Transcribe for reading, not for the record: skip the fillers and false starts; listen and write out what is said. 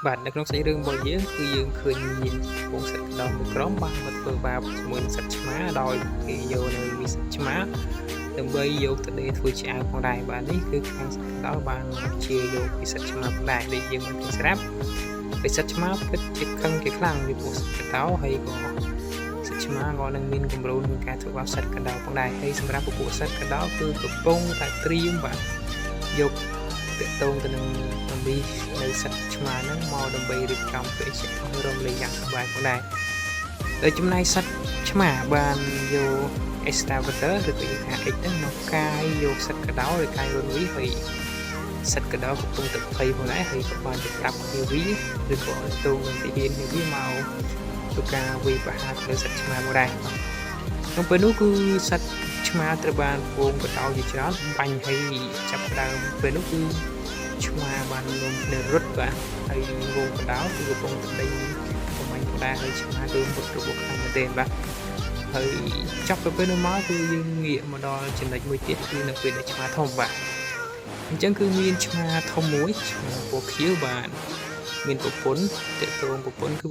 បាទនៅក្នុងសាច់រឿងរបស់យើងគឺយើងឃើញមានពងសិតកណ្ដោះមួយក្រុមបានមកធ្វើបាបជាមួយនឹងសត្វឆ្មាដោយគេយកនៅវិសត្វឆ្មាដើម្បីយកទៅដេរធ្វើឆ្អើផងដែរបាទនេះគឺខាងសត្វកណ្ដោះបានជាយកវិសត្វឆ្មាផងដែរដែលយើងបានឃើញស្រាប់វិសត្វឆ្មាពិតជាខឹងជាខ្លាំងពីពួកសត្វកណ្ដោះហើយក៏សត្វឆ្មាក៏នឹងមានគំរូក្នុងការធ្វើបាបសត្វកណ្ដោះផងដែរហើយសម្រាប់ពួកសត្វកណ្ដោះគឺកំពុងតែត្រៀមបាទយកតកតងទៅនឹងដើម្បីនៅសត្វឆ្មាហ្នឹងមកដើម្បីរៀបចំពេលជាឲ្យរំលែកយ៉ាងសប្បាយផងដែរដោយចំណាយសត្វឆ្មាបានយក excavator ឬក៏ថា X ហ្នឹងមកកាយយកសត្វកដោឬកាយរុនវីហើយសត្វកដោកំពុងតែភ័យផងដែរហើយក៏បានទៅប្រាប់គ្នាវីឬក៏តងនឹងទីហ៊ានគ្នាវីមកធ្វើការវាយប្រហារលើសត្វឆ្មាមកដែរក្នុងពេលនោះគឺសត្វឆ្មាត្រូវបានពងកដោជាច្រើនបាញ់ហើយចាប់ដើមពេលនោះគឺឆ្មាបាននាំគ្នារត់បាទហើយវងកដោគឺកំពុងតែដេញបំបញ្ញផងដែរហើយឆ្មាគឺមុតរបស់ខាងមែនទេបាទហើយចាប់ទៅពេលនោះមកគឺយើងងាកមកដល់ចំណុចមួយទៀតគឺនៅពេលដែលឆ្មាធំបាទអញ្ចឹងគឺមានឆ្មាធំមួយឆ្មាពណ៌ខៀវបាទមានប្រពន្ធតេតងប្រពន្ធគឺ